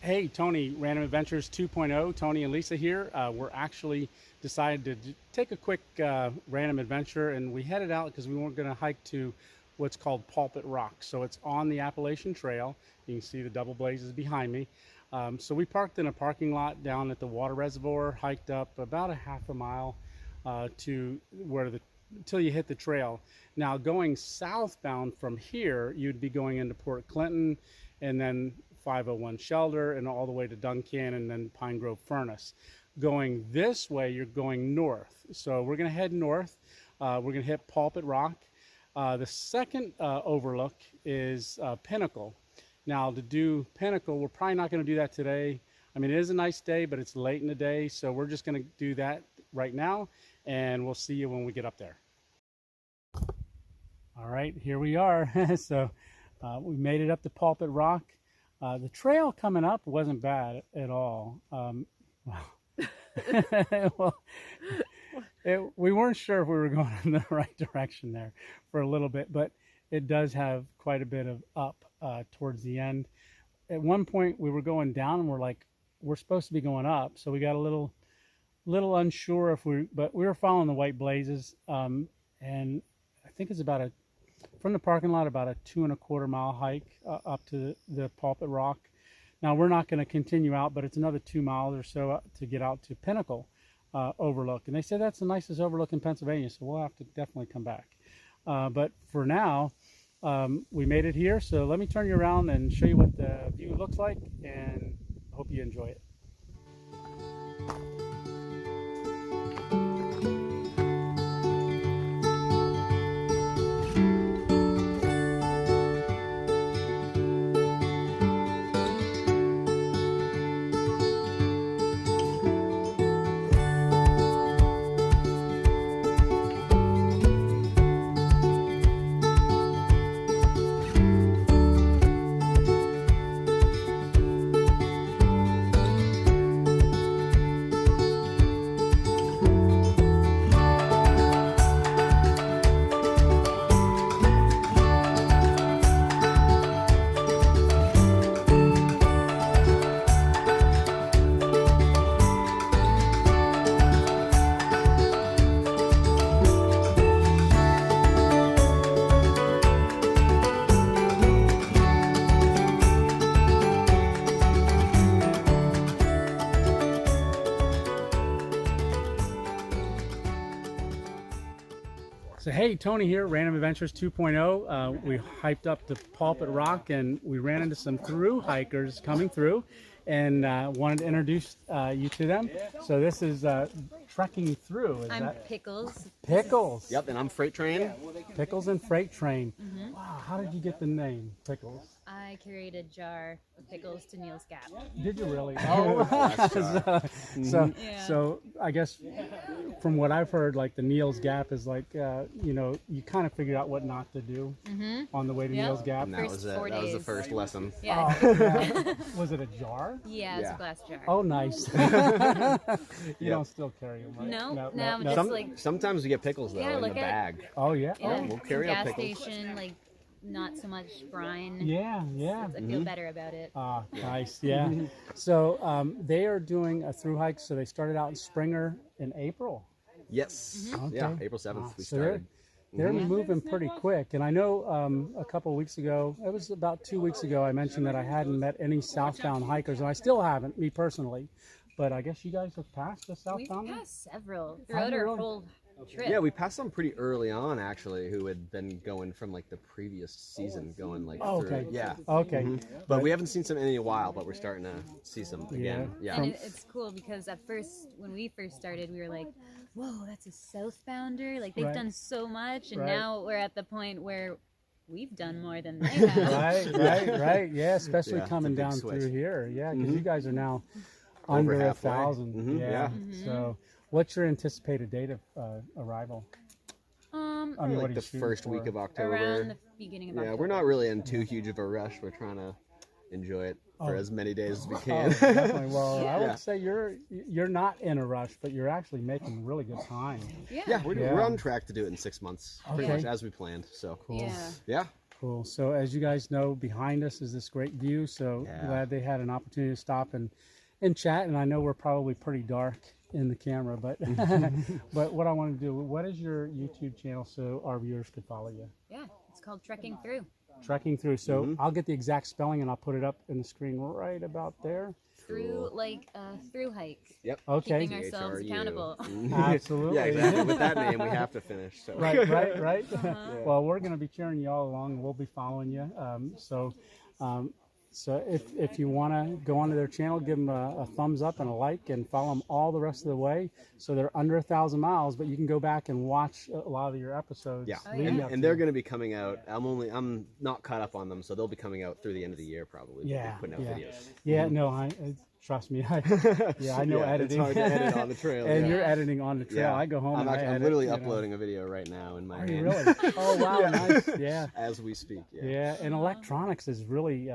Hey, Tony, Random Adventures 2.0, Tony and Lisa here. We're actually decided to take a quick random adventure, and we headed out because we weren't going to hike to what's called Pulpit Rock. So it's on the Appalachian Trail. You can see the double blazes behind me. So we parked in a parking lot down at the water reservoir, hiked up about a half a mile to where until you hit the trail. Now going southbound from here, you'd be going into Port Clinton and then 501 Shelter and all the way to Duncan and then Pine Grove Furnace. Going this way, you're going north. So we're going to head north. We're going to hit Pulpit Rock. The second overlook is Pinnacle. Now to do Pinnacle, we're probably not going to do that today. I mean, it is a nice day, but it's late in the day. So we're just going to do that right now, and we'll see you when we get up there. All right, here we are. So we made it up to Pulpit Rock. The trail coming up wasn't bad at all. We weren't sure if we were going in the right direction there for a little bit, but it does have quite a bit of up towards the end. At one point we were going down and we're supposed to be going up, so we got a little unsure but we were following the white blazes, and I think it's from the parking lot about a 2.25 mile hike up to the Pulpit Rock. Now we're not going to continue out, but it's another 2 miles or so to get out to Pinnacle Overlook, and they said that's the nicest overlook in Pennsylvania, so we'll have to definitely come back. But for now, we made it here, so let me turn you around and show you what the view looks like, and hope you enjoy it. So hey, Tony here, Random Adventures 2.0. We hyped up the Pulpit Rock and we ran into some through hikers coming through, and wanted to introduce you to them. So this is Trekking Thru. I'm Pickles. Pickles. Yep, and I'm Freight Train. Pickles and Freight Train. Mm-hmm. Wow, how did you get the name Pickles? I carried a jar of pickles to Neil's Gap. Did you really? Oh, so I guess from what I've heard, like the Neil's Gap is like, you kind of figured out what not to do on the way to Neil's Gap. And that was the first lesson. Yeah. Oh, yeah. Was it a jar? Yeah, it's a glass jar. Oh, nice. You don't still carry them, right? No. Just like Sometimes we get pickles though in the bag. Oh yeah. Yeah, we'll carry gas our pickles. station, like not so much brine. Yeah. I feel better about it. Nice. Yeah. So they are doing a through hike. So they started out in Springer in April. Yes. Okay. Yeah, April 7th we So started. they're moving pretty quick. And I know a couple of weeks ago, it was about 2 weeks ago, I mentioned that I hadn't met any southbound hikers, and I still haven't, me personally. But I guess you guys have passed the southbound? We've passed several throughout our whole trip. Yeah, we passed some pretty early on actually, who had been going from like the previous season, going like through. Yeah. Okay. But we haven't seen some in a while, but we're starting to see some again. Yeah. And it's cool because at first, when we first started, we were like, whoa, that's a southbounder. Like they've done so much, and now we're at the point where we've done more than they have. Right. Yeah, especially coming down through here. Yeah, because you guys are now under 1,000. Yeah. So what's your anticipated date of arrival? I mean, like the first week of October. Around the beginning of October. Yeah, we're not really in too huge of a rush. We're trying to enjoy it for as many days as we can. Definitely. Well, I would say you're not in a rush, but you're actually making really good time. Yeah, we're on track to do it in 6 months, pretty much as we planned. So cool. Yeah. Cool. So as you guys know, behind us is this great view. So Yeah. glad they had an opportunity to stop and chat. And I know we're probably pretty dark in the camera, but but what I want to do, what is your YouTube channel so our viewers could follow you? Yeah, it's called Trekking Thru. Trekking Through. So I'll get the exact spelling and I'll put it up in the screen right about there. Through, like through hike. Yep. Okay. Keeping ourselves accountable. Absolutely. Yeah, exactly. With that name, we have to finish. So. Right. Uh-huh. Well, we're going to be cheering you all along. We'll be following you. So if you want to go onto their channel, give them a thumbs up and a like, and follow them all the rest of the way. So they're under 1,000 miles, but you can go back and watch a lot of your episodes. Yeah, leading up and to they're it. going to be coming out. I'm not caught up on them, so they'll be coming out through the end of the year probably. We'll be Yeah, putting out videos. Yeah, no, trust me. I know Yeah, editing. It's hard to edit on the trail. And yeah. you're editing on the trail. Yeah. I go home and I'm edit, literally you know. uploading a video right now in my Are you hand. really? Oh wow, nice. Yeah. As we speak. Yeah. Yeah, and electronics is really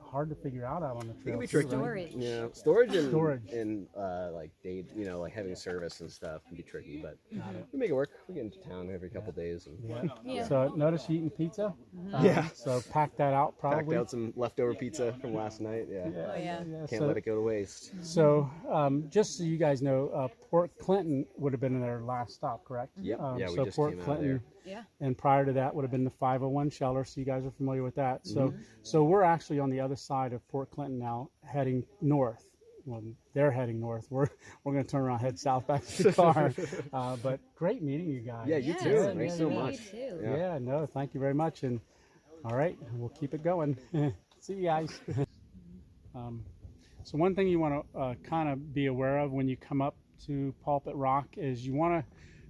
hard to figure out on the trail. It can be too, tricky. right? Storage. Yeah, and like day, like having service and stuff can be tricky, but we make it work. We get into town every couple days and Yeah. So notice you eating pizza. Yeah. So pack that out packed probably. out some leftover pizza from last night. Yeah. Oh, yeah. Can't So, let it go to waste. so just so you guys know, Port Clinton would have been their last stop, correct? Yep. Yeah, we so just Port came out Clinton, there. Yeah. and prior to that would have been the 501 shelter. So you guys are familiar with that. So we're actually on the other side of Port Clinton now, heading north. Well, they're heading north. We're going to turn around, head south back to the car. But great meeting you guys. Yeah, you Yeah, too. it's Thanks good so to meet much. you too. Yeah. Yeah, no, thank you very much. And all right, we'll keep it going. See you guys. So one thing you want to kind of be aware of when you come up to Pulpit Rock is you want to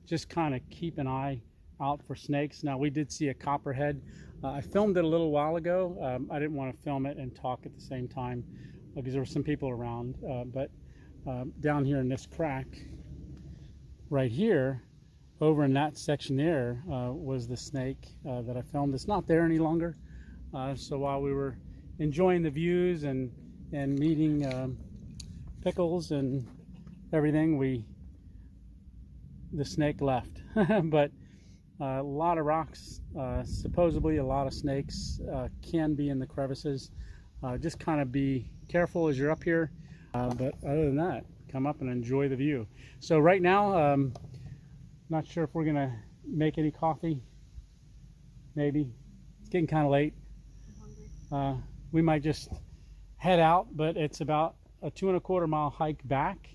just kind of keep an eye out for snakes. Now, we did see a copperhead. I filmed it a little while ago. I didn't want to film it and talk at the same time because there were some people around. But down here in this crack right here, over in that section there was the snake that I filmed. It's not there any longer. So while we were enjoying the views and meeting Pickles and everything, the snake left. But a lot of rocks, supposedly a lot of snakes can be in the crevices. Just kind of be careful as you're up here. But other than that, come up and enjoy the view. So right now, not sure if we're gonna make any coffee. Maybe. It's getting kind of late. We might just head out, but it's about a 2¼ mile hike back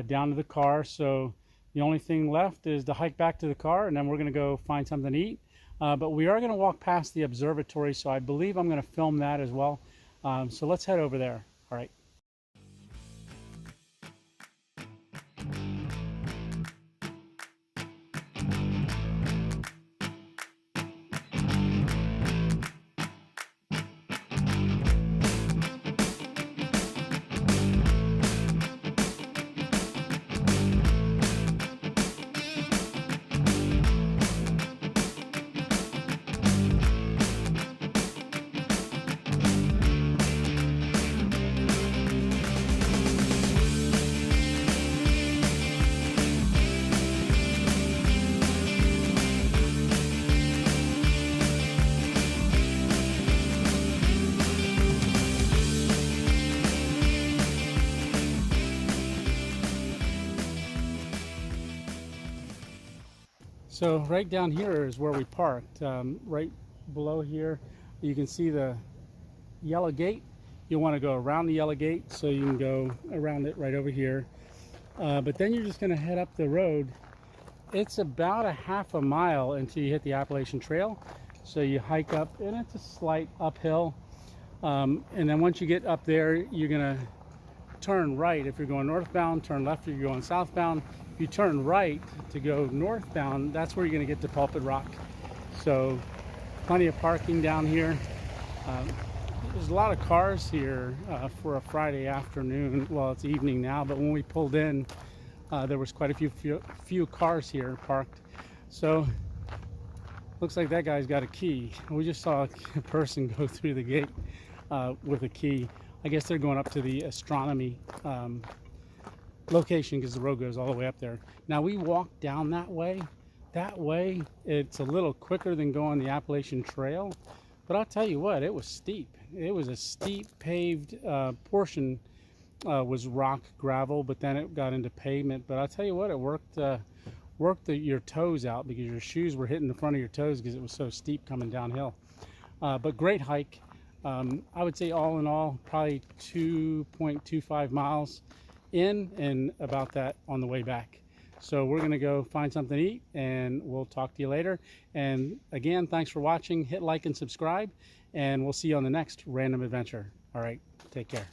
down to the car. So the only thing left is the hike back to the car, and then we're gonna go find something to eat. But we are gonna walk past the observatory, so I believe I'm gonna film that as well. So let's head over there. All right. So right down here is where we parked. Right below here, you can see the yellow gate. You want to go around the yellow gate, so you can go around it right over here. But then you're just going to head up the road. It's about a ½ mile until you hit the Appalachian Trail. So you hike up, and it's a slight uphill. And then once you get up there, you're going to turn right. If you're going northbound, turn left if you're going southbound. If you turn right to go northbound, that's where you're going to get to Pulpit Rock. So plenty of parking down here. There's a lot of cars here for a Friday afternoon. Well, it's evening now, but when we pulled in, there was quite a few cars here parked. So looks like that guy's got a key. We just saw a person go through the gate with a key. I guess they're going up to the astronomy location because the road goes all the way up there. Now we walked down that way that way. It's a little quicker than going the Appalachian Trail, but I'll tell you what, it was steep. It was a steep paved portion, was rock gravel, but then it got into pavement. But I'll tell you what, it worked your toes out, because your shoes were hitting the front of your toes because it was so steep coming downhill. But great hike. I would say all in all, probably 2.25 miles in and about that on the way back. So we're gonna go find something to eat, and we'll talk to you later. And again, thanks for watching. Hit like and subscribe, and we'll see you on the next random adventure. All right, take care.